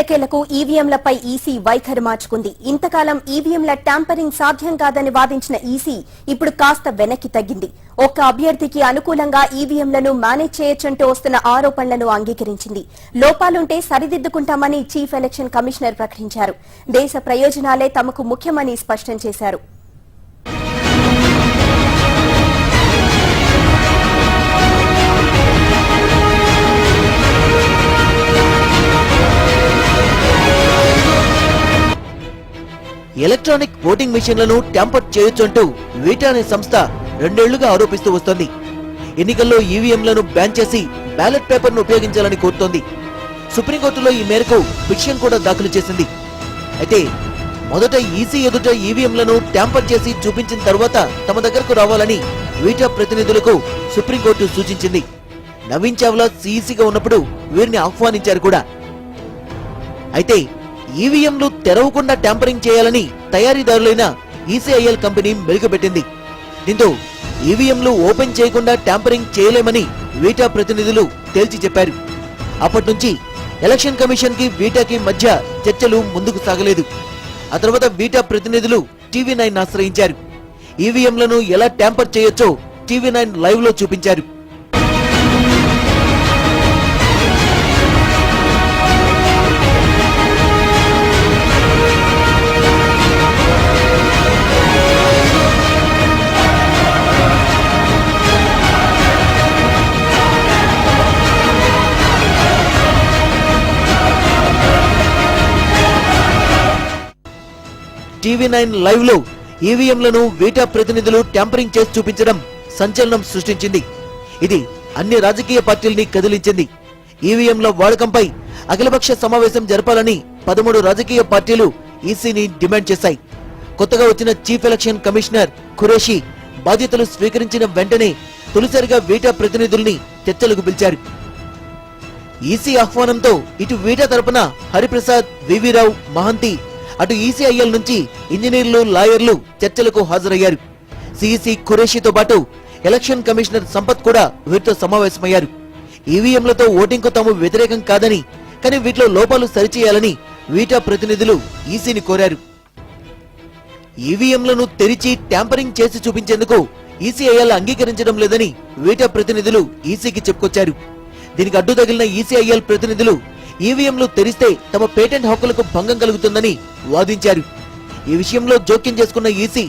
ఎట్టకేలకు ఈవీఎంలపై ఈసీ వైఖరి మార్చుకుంది. ఇంతకాలం ఈవీఎంల ట్యాంపరింగ్ సాధ్యం కాదని వాదించిన ఈసీ ఇప్పుడు కాస్త వెనక్కి తగ్గింది. ఒక్క అభ్యర్థికి అనుకూలంగా ఈవీఎంలను మేనేజ్ చేయొచ్చంటూ వస్తున్న ఆరోపణలను అంగీకరించింది. లోపాలుంటే సరిదిద్దుకుంటామని చీఫ్ ఎలక్షన్ కమిషనర్ ప్రకటించారు. దేశ ప్రయోజనాలే తమకు ముఖ్యమని స్పష్టం చేశారు. ఎలక్ట్రానిక్ ఓటింగ్ మిషన్లను ట్యాంపర్ చేయొచ్చంటూ వీటా అనే సంస్థ 2 ఏళ్లుగా ఆరోపిస్తూ వస్తోంది. ఎన్నికల్లో ఈవీఎంలను బ్యాన్ చేసి బ్యాలెట్ పేపర్ను ఉపయోగించాలని కోరుతోంది. సుప్రీంకోర్టులో ఈ మేరకు పిటిషన్ కూడా దాఖలు చేసింది. అయితే మొదట ఈసీ ఎదుట ఈవీఎంలను ట్యాంపర్ చేసి చూపించిన తర్వాత తమ దగ్గరకు రావాలని వీటా ప్రతినిధులకు సుప్రీంకోర్టు సూచించింది. నవీన్ చావ్లా సీఈసీగా ఉన్నప్పుడు వీరిని ఆహ్వానించారు కూడా. అయితే ఈవీఎంలు తెరవకుండా ట్యాంపరింగ్ చేయాలని తయారీదారులైన ఈసీఐఎల్ కంపెనీ మెలుగుపెట్టింది. దీంతో ఈవీఎంలు ఓపెన్ చేయకుండా ట్యాంపరింగ్ చేయలేమని వీటా ప్రతినిధులు తేల్చి చెప్పారు. అప్పటి నుంచి ఎలక్షన్ కమిషన్ కి వీటాకి మధ్య చర్చలు ముందుకు సాగలేదు. ఆ తర్వాత వీటా ప్రతినిధులు టీవీ9 ఆశ్రయించారు. ఈవీఎంలను ఎలా ట్యాంపర్ చేయొచ్చో టీవీ9 లైవ్ లో చూపించారు. టీవీ9 లైవ్ లో ఈవీఎంలను వీటా ప్రతినిధులు ట్యాంపరింగ్ చేసి చూపించడం సంచలనం సృష్టించింది. ఇది అన్ని రాజకీయ పార్టీల్ని కదిలించింది. ఈవీఎంల వాడకంపై అఖిలపక్ష సమావేశం జరపాలని 13 రాజకీయ పార్టీలు ఈసీని డిమాండ్ చేశాయి. కొత్తగా వచ్చిన చీఫ్ ఎలక్షన్ కమిషనర్ ఖురేషీ బాధ్యతలు స్వీకరించిన వెంటనే తొలిసారిగా వీటా ప్రతినిధుల్ని చర్చలకు పిలిచారు. ఈసీ ఆహ్వానంతో ఇటు వీటా తరపున హరిప్రసాద్, వివిరావు, మహంతి, అటు ఈసీఐఎల్ నుంచి ఇంజనీర్లు, లాయర్లు చర్చలకు హాజరయ్యారు. సీఈసీ ఖురేషీతో పాటు ఎలక్షన్ కమిషనర్ సంపత్ కూడా వీరితో సమావేశమయ్యారు. ఈవీఎంలతో ఓటింగ్ కు తాము వ్యతిరేకం కాదని, కానీ వీటిలో లోపాలు సరిచేయాలని వీటా ప్రతినిధులు ఈసీని కోరారు. ఈవీఎంలను తెరిచి ట్యాంపరింగ్ చేసి చూపించేందుకు ఈసీఐఎల్ అంగీకరించడం లేదని వీటా ప్రతినిధులు ఈసీకి చెప్పుకొచ్చారు. దీనికి అడ్డు తగిలిన ఈసీఐఎల్ ప్రతినిధులు ఈవీఎంలు తెరిస్తే తమ పేటెంట్ హక్కులకు భంగం కలుగుతుందని వాదించారు. ఈ విషయంలో జోక్యం చేసుకున్న ఈసీ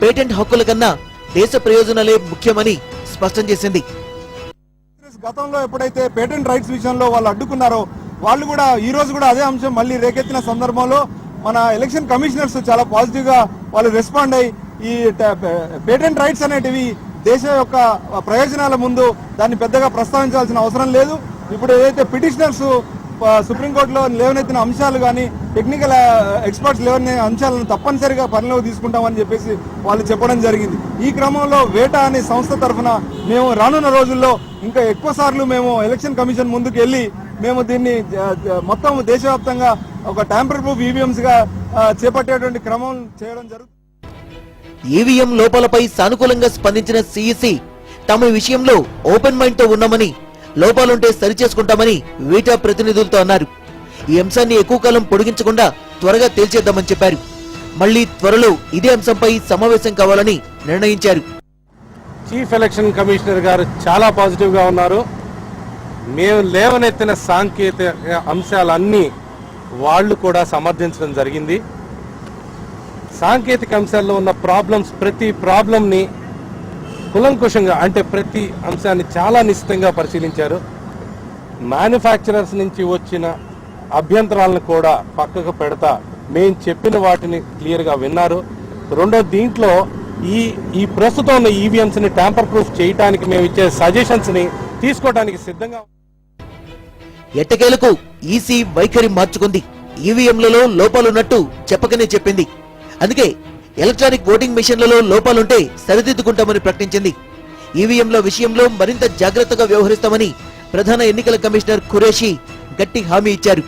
పేటెంట్ హక్కుల కన్నా దేశ ప్రయోజనాలే ముఖ్యమని స్పష్టం చేసింది. గతంలో ఎప్పుడైతే పేటెంట్ రైట్స్ విషయంలో వాళ్ళు అడ్డుకున్నారో వాళ్ళు కూడా ఈ రోజు కూడా అదే అంశం మళ్ళీ రేకెత్తిన సందర్భంలో మన ఎలక్షన్ కమిషనర్స్ చాలా పాజిటివ్ గా వాళ్ళు రెస్పాండ్ అయ్యి ఈ పేటెంట్ రైట్స్ అనేటివి దేశం యొక్క ప్రయోజనాల ముందు దాన్ని పెద్దగా ప్రస్తావించాల్సిన అవసరం లేదు. ఇప్పుడు ఏదైతే పిటిషనర్స్ సుప్రీంకోర్టులో లేవనెత్తిన అంశాలు కానీ టెక్నికల్ ఎక్స్పర్ట్స్ లేవనెత్తిన అంశాలను తప్పనిసరిగా పరిగణలోకి తీసుకుంటామని చెప్పేసి వాళ్ళు చెప్పడం జరిగింది. ఈ క్రమంలో వేటా అనే సంస్థ తరఫున మేము రానున్న రోజుల్లో ఇంకా ఎక్కువ సార్లు మేము ఎలక్షన్ కమిషన్ ముందుకు వెళ్ళి మేము దీన్ని మొత్తం దేశవ్యాప్తంగా ఒక ట్యాంపర్ ప్రూఫ్ ఈవీఎంస్ గా చేపట్టేటువంటి క్రమం చేయడం జరుగుతుంది. ఈవీఎం లోపాలపై సానుకూలంగా స్పందించిన సీఈసీ తమ విషయంలో ఓపెన్ మైండ్ తో ఉన్నామని, లోపాలుంటే సరిచేసుకుంటామని వీటా ప్రతినిధులతో అన్నారు. ఈ అంశాన్ని ఎక్కువ కాలం పొడిగించకుండా త్వరగా తేల్చేద్దామని చెప్పారు. మళ్లీ త్వరలో ఇదే అంశంపై సమావేశం కావాలని నిర్ణయించారు. చీఫ్ ఎలక్షన్ కమిషనర్ గారు చాలా పాజిటివ్ గా ఉన్నారు. మేము లేవనెత్తిన సాంకేతిక అంశాలన్నీ వాళ్ళు కూడా సమర్థించడం జరిగింది. సాంకేతిక అంశాల్లో ఉన్న ప్రాబ్లమ్స్, ప్రతి ప్రాబ్లంని కులంకుశంగా అంటే ప్రతి అంశాన్ని చాలా నిశ్చితంగా పరిశీలించారు. మ్యానుఫ్యాక్చరర్స్ నుంచి వచ్చిన అభ్యంతరాలను కూడా పక్కకు పెడతా మేము చెప్పిన వాటిని క్లియర్గా విన్నారు. రెండో, దీంట్లో ఈ ప్రస్తుతం ఉన్న ఈవీఎంస్ ని ట్యాంపర్ ప్రూఫ్ చేయడానికి మేము ఇచ్చే సజెషన్స్ ని తీసుకోవడానికి సిద్ధంగా. ఎట్టకేలకు ఈసీ వైఖరి మార్చుకుంది. ఈవీఎంలలో లోపాలున్నట్టు చెప్పకనే చెప్పింది. అందుకే ఎలక్ట్రానిక్ ఓటింగ్ మిషన్లలో లోపాలుంటే సరిదిద్దుకుంటామని ప్రకటించింది. ఈవీఎంల విషయంలో మరింత జాగ్రత్తగా వ్యవహరిస్తామని ప్రధాన ఎన్నికల కమిషనర్ ఖురేషీ గట్టి హామీ ఇచ్చారు.